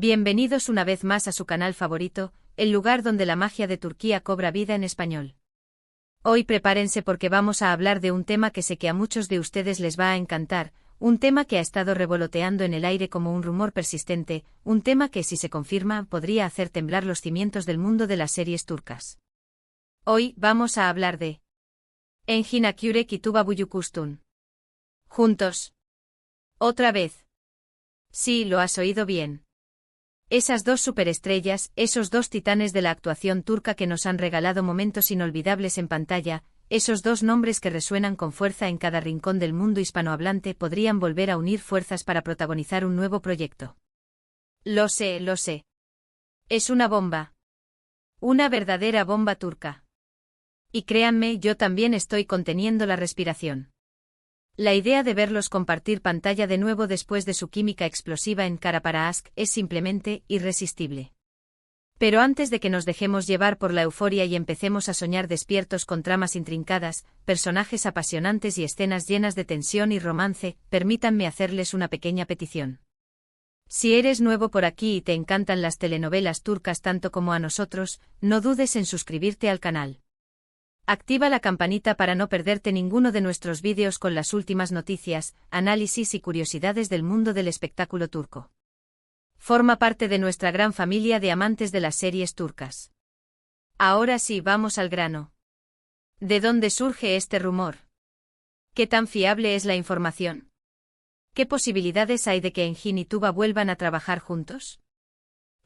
Bienvenidos una vez más a su canal favorito, el lugar donde la magia de Turquía cobra vida en español. Hoy prepárense porque vamos a hablar de un tema que sé que a muchos de ustedes les va a encantar, un tema que ha estado revoloteando en el aire como un rumor persistente, un tema que si se confirma podría hacer temblar los cimientos del mundo de las series turcas. Hoy vamos a hablar de Engin Akyürek y Tuba Büyüküstün. Juntos. Otra vez. Sí, lo has oído bien. Esas dos superestrellas, esos dos titanes de la actuación turca que nos han regalado momentos inolvidables en pantalla, esos dos nombres que resuenan con fuerza en cada rincón del mundo hispanohablante podrían volver a unir fuerzas para protagonizar un nuevo proyecto. Lo sé, lo sé. Es una bomba. Una verdadera bomba turca. Y créanme, yo también estoy conteniendo la respiración. La idea de verlos compartir pantalla de nuevo después de su química explosiva en Kara para Aşk es simplemente irresistible. Pero antes de que nos dejemos llevar por la euforia y empecemos a soñar despiertos con tramas intrincadas, personajes apasionantes y escenas llenas de tensión y romance, permítanme hacerles una pequeña petición. Si eres nuevo por aquí y te encantan las telenovelas turcas tanto como a nosotros, no dudes en suscribirte al canal. Activa la campanita para no perderte ninguno de nuestros vídeos con las últimas noticias, análisis y curiosidades del mundo del espectáculo turco. Forma parte de nuestra gran familia de amantes de las series turcas. Ahora sí, vamos al grano. ¿De dónde surge este rumor? ¿Qué tan fiable es la información? ¿Qué posibilidades hay de que Engin y Tuba vuelvan a trabajar juntos?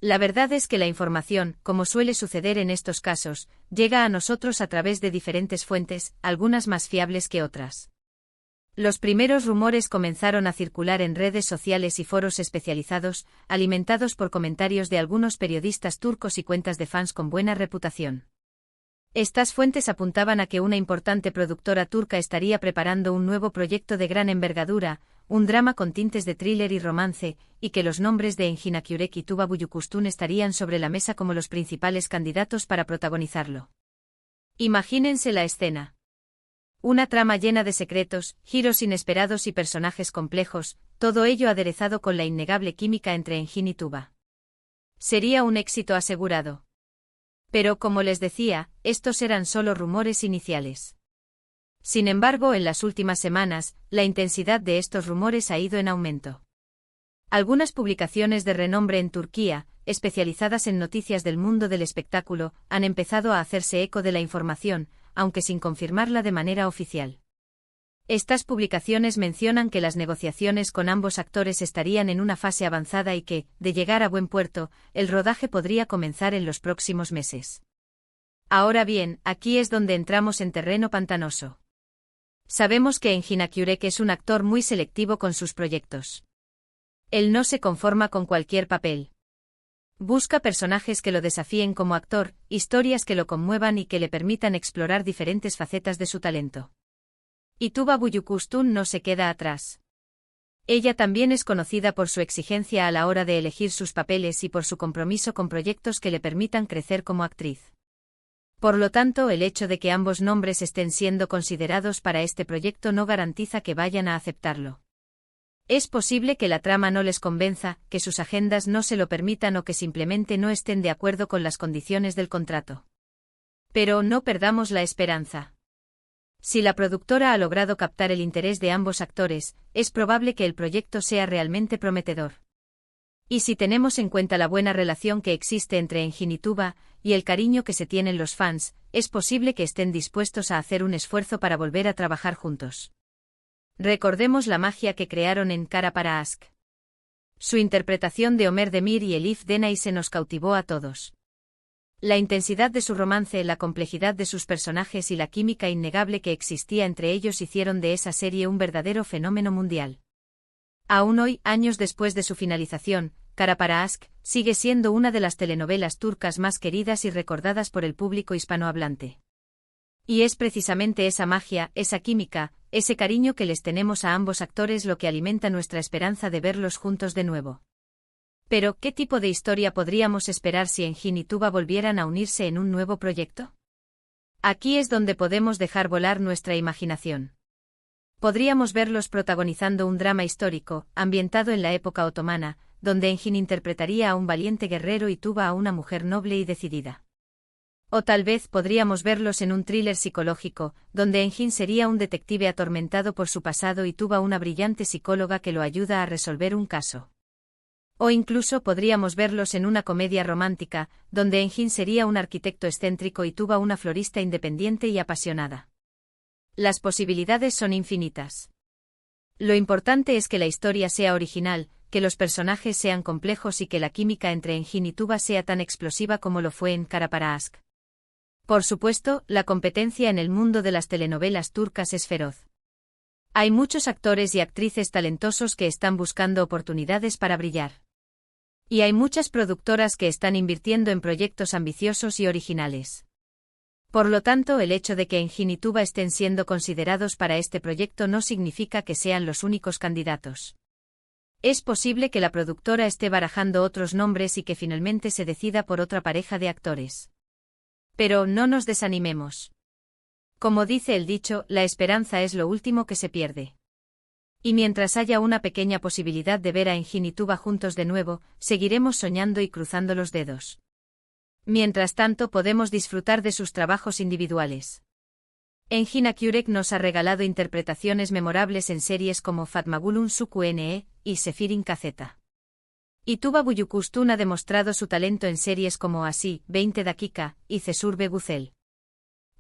La verdad es que la información, como suele suceder en estos casos, llega a nosotros a través de diferentes fuentes, algunas más fiables que otras. Los primeros rumores comenzaron a circular en redes sociales y foros especializados, alimentados por comentarios de algunos periodistas turcos y cuentas de fans con buena reputación. Estas fuentes apuntaban a que una importante productora turca estaría preparando un nuevo proyecto de gran envergadura, un drama con tintes de thriller y romance, y que los nombres de Engin Akyürek y Tuba Büyüküstün estarían sobre la mesa como los principales candidatos para protagonizarlo. Imagínense la escena. Una trama llena de secretos, giros inesperados y personajes complejos, todo ello aderezado con la innegable química entre Engin y Tuba. Sería un éxito asegurado. Pero como les decía, estos eran solo rumores iniciales. Sin embargo, en las últimas semanas, la intensidad de estos rumores ha ido en aumento. Algunas publicaciones de renombre en Turquía, especializadas en noticias del mundo del espectáculo, han empezado a hacerse eco de la información, aunque sin confirmarla de manera oficial. Estas publicaciones mencionan que las negociaciones con ambos actores estarían en una fase avanzada y que, de llegar a buen puerto, el rodaje podría comenzar en los próximos meses. Ahora bien, aquí es donde entramos en terreno pantanoso. Sabemos que Engin Akyürek es un actor muy selectivo con sus proyectos. Él no se conforma con cualquier papel. Busca personajes que lo desafíen como actor, historias que lo conmuevan y que le permitan explorar diferentes facetas de su talento. Y Tuba Büyüküstün no se queda atrás. Ella también es conocida por su exigencia a la hora de elegir sus papeles y por su compromiso con proyectos que le permitan crecer como actriz. Por lo tanto, el hecho de que ambos nombres estén siendo considerados para este proyecto no garantiza que vayan a aceptarlo. Es posible que la trama no les convenza, que sus agendas no se lo permitan o que simplemente no estén de acuerdo con las condiciones del contrato. Pero no perdamos la esperanza. Si la productora ha logrado captar el interés de ambos actores, es probable que el proyecto sea realmente prometedor. Y si tenemos en cuenta la buena relación que existe entre Engin y Tuba, y el cariño que se tienen los fans, es posible que estén dispuestos a hacer un esfuerzo para volver a trabajar juntos. Recordemos la magia que crearon en Kara para Aşk. Su interpretación de Ömer Demir y Elif Denay se nos cautivó a todos. La intensidad de su romance, la complejidad de sus personajes y la química innegable que existía entre ellos hicieron de esa serie un verdadero fenómeno mundial. Aún hoy, años después de su finalización, Kara para Aşk sigue siendo una de las telenovelas turcas más queridas y recordadas por el público hispanohablante. Y es precisamente esa magia, esa química, ese cariño que les tenemos a ambos actores lo que alimenta nuestra esperanza de verlos juntos de nuevo. Pero, ¿qué tipo de historia podríamos esperar si Engin y Tuba volvieran a unirse en un nuevo proyecto? Aquí es donde podemos dejar volar nuestra imaginación. Podríamos verlos protagonizando un drama histórico, ambientado en la época otomana, donde Engin interpretaría a un valiente guerrero y Tuba a una mujer noble y decidida. O tal vez podríamos verlos en un thriller psicológico, donde Engin sería un detective atormentado por su pasado y Tuba una brillante psicóloga que lo ayuda a resolver un caso. O incluso podríamos verlos en una comedia romántica, donde Engin sería un arquitecto excéntrico y Tuba una florista independiente y apasionada. Las posibilidades son infinitas. Lo importante es que la historia sea original, que los personajes sean complejos y que la química entre Engin y Tuba sea tan explosiva como lo fue en Kara para Aşk. Por supuesto, la competencia en el mundo de las telenovelas turcas es feroz. Hay muchos actores y actrices talentosos que están buscando oportunidades para brillar. Y hay muchas productoras que están invirtiendo en proyectos ambiciosos y originales. Por lo tanto, el hecho de que Engin y Tuba estén siendo considerados para este proyecto no significa que sean los únicos candidatos. Es posible que la productora esté barajando otros nombres y que finalmente se decida por otra pareja de actores. Pero no nos desanimemos. Como dice el dicho, la esperanza es lo último que se pierde. Y mientras haya una pequeña posibilidad de ver a Engin y Tuba juntos de nuevo, seguiremos soñando y cruzando los dedos. Mientras tanto podemos disfrutar de sus trabajos individuales. Engin Akyurek nos ha regalado interpretaciones memorables en series como Fatma Gül'ün Suku Ne y Sefirin Kazeta. Y Tuba Büyüküstün ha demostrado su talento en series como Así, 20 Dakika, y Cesurbe Güzel.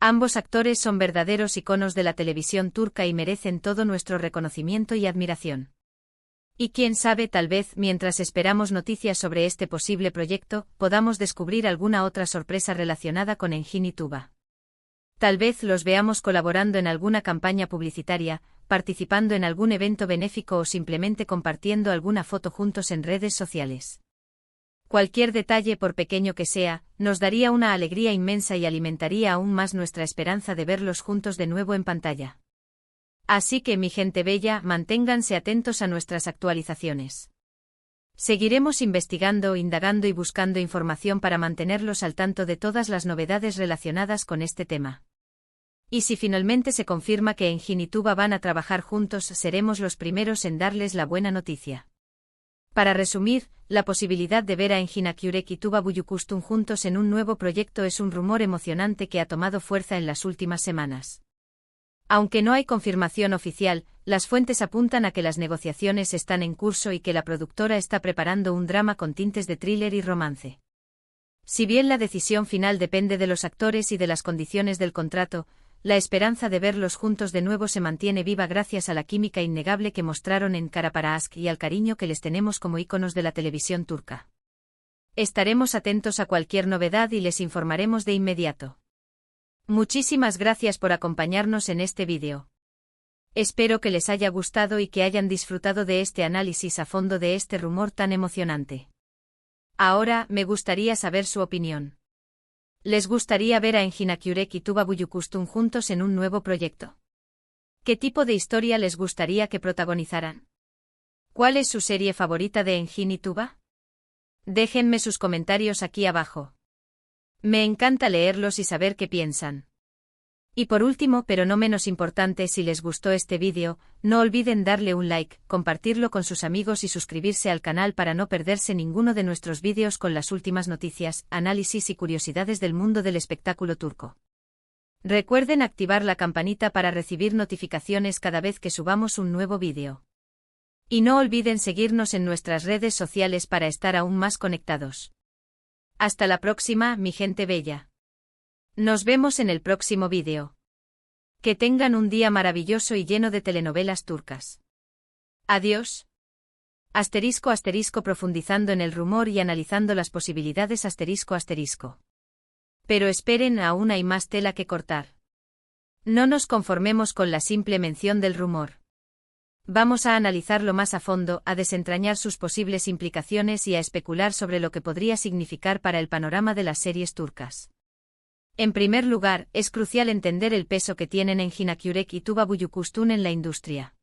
Ambos actores son verdaderos iconos de la televisión turca y merecen todo nuestro reconocimiento y admiración. Y quién sabe, tal vez, mientras esperamos noticias sobre este posible proyecto, podamos descubrir alguna otra sorpresa relacionada con Engin y Tuba. Tal vez los veamos colaborando en alguna campaña publicitaria, participando en algún evento benéfico o simplemente compartiendo alguna foto juntos en redes sociales. Cualquier detalle, por pequeño que sea, nos daría una alegría inmensa y alimentaría aún más nuestra esperanza de verlos juntos de nuevo en pantalla. Así que, mi gente bella, manténganse atentos a nuestras actualizaciones. Seguiremos investigando, indagando y buscando información para mantenerlos al tanto de todas las novedades relacionadas con este tema. Y si finalmente se confirma que Engin y Tuba van a trabajar juntos, seremos los primeros en darles la buena noticia. Para resumir, la posibilidad de ver a Engin Akyurek y Tuba Büyüküstün juntos en un nuevo proyecto es un rumor emocionante que ha tomado fuerza en las últimas semanas. Aunque no hay confirmación oficial, las fuentes apuntan a que las negociaciones están en curso y que la productora está preparando un drama con tintes de thriller y romance. Si bien la decisión final depende de los actores y de las condiciones del contrato, la esperanza de verlos juntos de nuevo se mantiene viva gracias a la química innegable que mostraron en Kara para Aşk y al cariño que les tenemos como íconos de la televisión turca. Estaremos atentos a cualquier novedad y les informaremos de inmediato. Muchísimas gracias por acompañarnos en este vídeo. Espero que les haya gustado y que hayan disfrutado de este análisis a fondo de este rumor tan emocionante. Ahora, me gustaría saber su opinión. ¿Les gustaría ver a Engin Akyurek y Tuba Büyüküstün juntos en un nuevo proyecto? ¿Qué tipo de historia les gustaría que protagonizaran? ¿Cuál es su serie favorita de Engin y Tuba? Déjenme sus comentarios aquí abajo. Me encanta leerlos y saber qué piensan. Y por último, pero no menos importante, si les gustó este vídeo, no olviden darle un like, compartirlo con sus amigos y suscribirse al canal para no perderse ninguno de nuestros vídeos con las últimas noticias, análisis y curiosidades del mundo del espectáculo turco. Recuerden activar la campanita para recibir notificaciones cada vez que subamos un nuevo vídeo. Y no olviden seguirnos en nuestras redes sociales para estar aún más conectados. Hasta la próxima, mi gente bella. Nos vemos en el próximo vídeo. Que tengan un día maravilloso y lleno de telenovelas turcas. Adiós. *** profundizando en el rumor y analizando las posibilidades ***. Pero esperen, aún hay más tela que cortar. No nos conformemos con la simple mención del rumor. Vamos a analizarlo más a fondo, a desentrañar sus posibles implicaciones y a especular sobre lo que podría significar para el panorama de las series turcas. En primer lugar, es crucial entender el peso que tienen Engin Akyurek y Tuba Büyüküstün en la industria.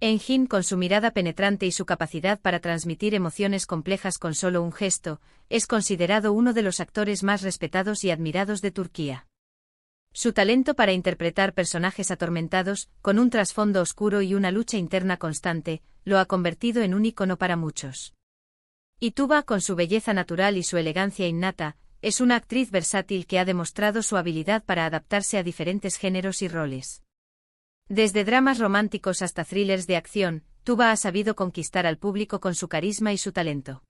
Engin, con su mirada penetrante y su capacidad para transmitir emociones complejas con solo un gesto, es considerado uno de los actores más respetados y admirados de Turquía. Su talento para interpretar personajes atormentados, con un trasfondo oscuro y una lucha interna constante, lo ha convertido en un ícono para muchos. Y Tuba, con su belleza natural y su elegancia innata, es una actriz versátil que ha demostrado su habilidad para adaptarse a diferentes géneros y roles. Desde dramas románticos hasta thrillers de acción, Tuba ha sabido conquistar al público con su carisma y su talento.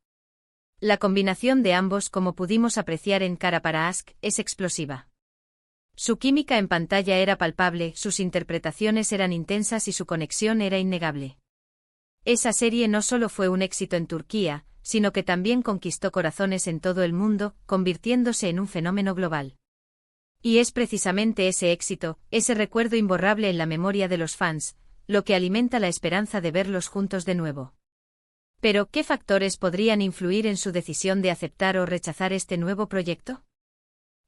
La combinación de ambos, como pudimos apreciar en Cara para Ask, es explosiva. Su química en pantalla era palpable, sus interpretaciones eran intensas y su conexión era innegable. Esa serie no solo fue un éxito en Turquía, sino que también conquistó corazones en todo el mundo, convirtiéndose en un fenómeno global. Y es precisamente ese éxito, ese recuerdo imborrable en la memoria de los fans, lo que alimenta la esperanza de verlos juntos de nuevo. Pero, ¿qué factores podrían influir en su decisión de aceptar o rechazar este nuevo proyecto?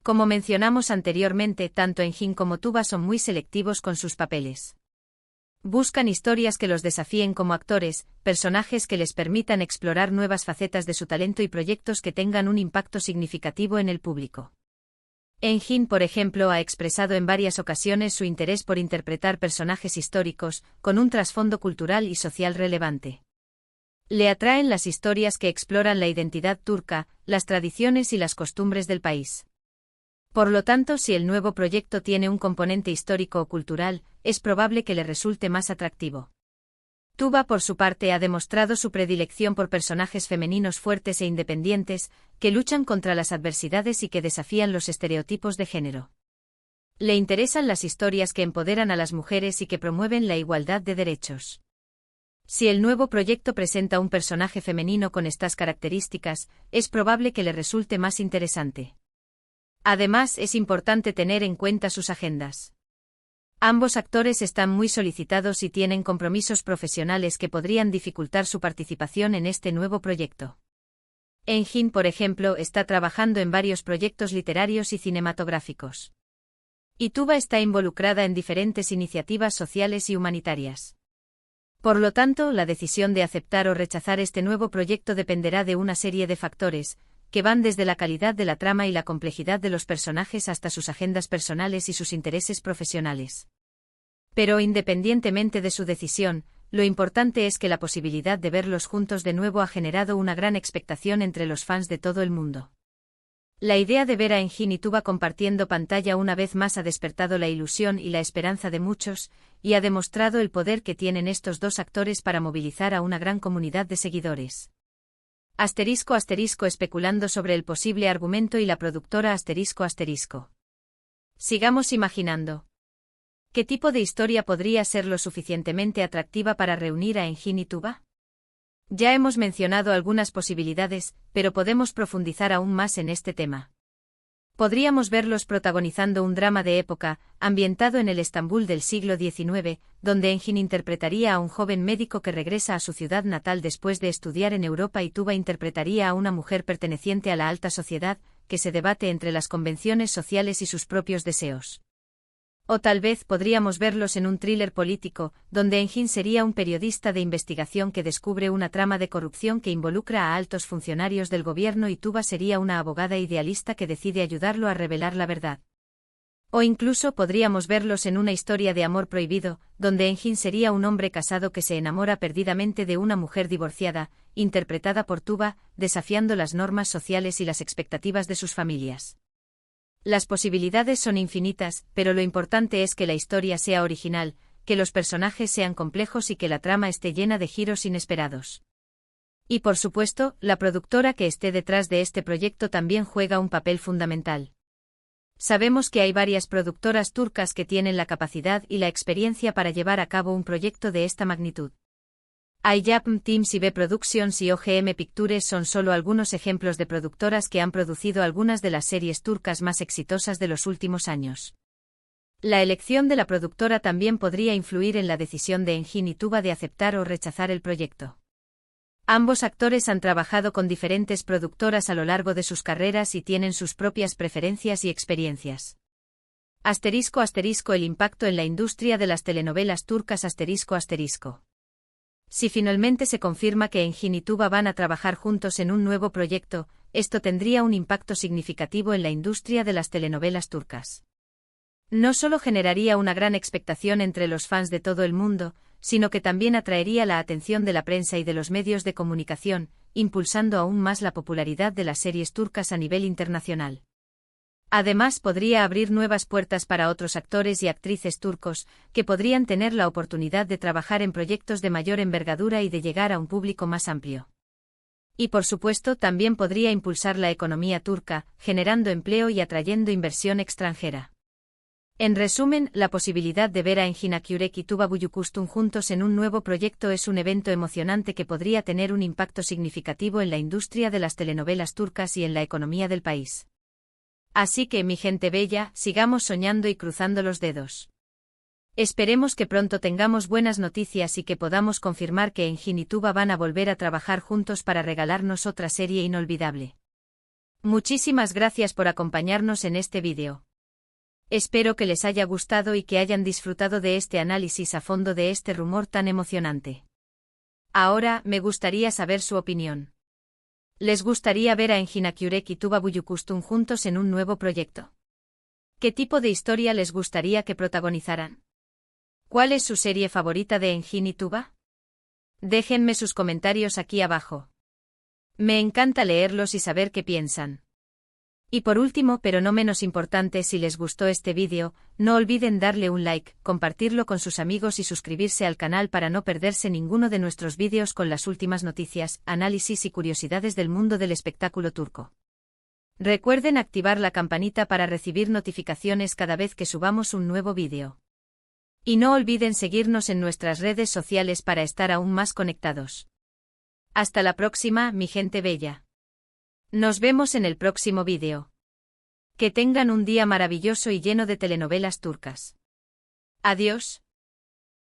Como mencionamos anteriormente, tanto Engin como Tuba son muy selectivos con sus papeles. Buscan historias que los desafíen como actores, personajes que les permitan explorar nuevas facetas de su talento y proyectos que tengan un impacto significativo en el público. Engin, por ejemplo, ha expresado en varias ocasiones su interés por interpretar personajes históricos, con un trasfondo cultural y social relevante. Le atraen las historias que exploran la identidad turca, las tradiciones y las costumbres del país. Por lo tanto, si el nuevo proyecto tiene un componente histórico o cultural, es probable que le resulte más atractivo. Tuba, por su parte, ha demostrado su predilección por personajes femeninos fuertes e independientes, que luchan contra las adversidades y que desafían los estereotipos de género. Le interesan las historias que empoderan a las mujeres y que promueven la igualdad de derechos. Si el nuevo proyecto presenta un personaje femenino con estas características, es probable que le resulte más interesante. Además, es importante tener en cuenta sus agendas. Ambos actores están muy solicitados y tienen compromisos profesionales que podrían dificultar su participación en este nuevo proyecto. Engin, por ejemplo, está trabajando en varios proyectos literarios y cinematográficos. Y Tuba está involucrada en diferentes iniciativas sociales y humanitarias. Por lo tanto, la decisión de aceptar o rechazar este nuevo proyecto dependerá de una serie de factores, que van desde la calidad de la trama y la complejidad de los personajes hasta sus agendas personales y sus intereses profesionales. Pero independientemente de su decisión, lo importante es que la posibilidad de verlos juntos de nuevo ha generado una gran expectación entre los fans de todo el mundo. La idea de ver a Engin y Tuba compartiendo pantalla una vez más ha despertado la ilusión y la esperanza de muchos, y ha demostrado el poder que tienen estos dos actores para movilizar a una gran comunidad de seguidores. *** Especulando sobre el posible argumento y la productora ***. Sigamos imaginando. ¿Qué tipo de historia podría ser lo suficientemente atractiva para reunir a Engin y Tuba? Ya hemos mencionado algunas posibilidades, pero podemos profundizar aún más en este tema. Podríamos verlos protagonizando un drama de época, ambientado en el Estambul del siglo XIX, donde Engin interpretaría a un joven médico que regresa a su ciudad natal después de estudiar en Europa y Tuba interpretaría a una mujer perteneciente a la alta sociedad, que se debate entre las convenciones sociales y sus propios deseos. O tal vez podríamos verlos en un thriller político, donde Engin sería un periodista de investigación que descubre una trama de corrupción que involucra a altos funcionarios del gobierno y Tuba sería una abogada idealista que decide ayudarlo a revelar la verdad. O incluso podríamos verlos en una historia de amor prohibido, donde Engin sería un hombre casado que se enamora perdidamente de una mujer divorciada, interpretada por Tuba, desafiando las normas sociales y las expectativas de sus familias. Las posibilidades son infinitas, pero lo importante es que la historia sea original, que los personajes sean complejos y que la trama esté llena de giros inesperados. Y por supuesto, la productora que esté detrás de este proyecto también juega un papel fundamental. Sabemos que hay varias productoras turcas que tienen la capacidad y la experiencia para llevar a cabo un proyecto de esta magnitud. Yapım Teams y B Productions y OGM Pictures son solo algunos ejemplos de productoras que han producido algunas de las series turcas más exitosas de los últimos años. La elección de la productora también podría influir en la decisión de Engin y Tuba de aceptar o rechazar el proyecto. Ambos actores han trabajado con diferentes productoras a lo largo de sus carreras y tienen sus propias preferencias y experiencias. *** El impacto en la industria de las telenovelas turcas ***. Si finalmente se confirma que Engin y Tuba van a trabajar juntos en un nuevo proyecto, esto tendría un impacto significativo en la industria de las telenovelas turcas. No solo generaría una gran expectación entre los fans de todo el mundo, sino que también atraería la atención de la prensa y de los medios de comunicación, impulsando aún más la popularidad de las series turcas a nivel internacional. Además, podría abrir nuevas puertas para otros actores y actrices turcos, que podrían tener la oportunidad de trabajar en proyectos de mayor envergadura y de llegar a un público más amplio. Y por supuesto, también podría impulsar la economía turca, generando empleo y atrayendo inversión extranjera. En resumen, la posibilidad de ver a Engin Akyürek y Tuba Büyüküstün juntos en un nuevo proyecto es un evento emocionante que podría tener un impacto significativo en la industria de las telenovelas turcas y en la economía del país. Así que, mi gente bella, sigamos soñando y cruzando los dedos. Esperemos que pronto tengamos buenas noticias y que podamos confirmar que Engin y Tuba van a volver a trabajar juntos para regalarnos otra serie inolvidable. Muchísimas gracias por acompañarnos en este vídeo. Espero que les haya gustado y que hayan disfrutado de este análisis a fondo de este rumor tan emocionante. Ahora, me gustaría saber su opinión. ¿Les gustaría ver a Engin Akyürek y Tuba Büyüküstün juntos en un nuevo proyecto? ¿Qué tipo de historia les gustaría que protagonizaran? ¿Cuál es su serie favorita de Engin y Tuba? Déjenme sus comentarios aquí abajo. Me encanta leerlos y saber qué piensan. Y por último, pero no menos importante, si les gustó este vídeo, no olviden darle un like, compartirlo con sus amigos y suscribirse al canal para no perderse ninguno de nuestros vídeos con las últimas noticias, análisis y curiosidades del mundo del espectáculo turco. Recuerden activar la campanita para recibir notificaciones cada vez que subamos un nuevo vídeo. Y no olviden seguirnos en nuestras redes sociales para estar aún más conectados. Hasta la próxima, mi gente bella. Nos vemos en el próximo vídeo. Que tengan un día maravilloso y lleno de telenovelas turcas. Adiós.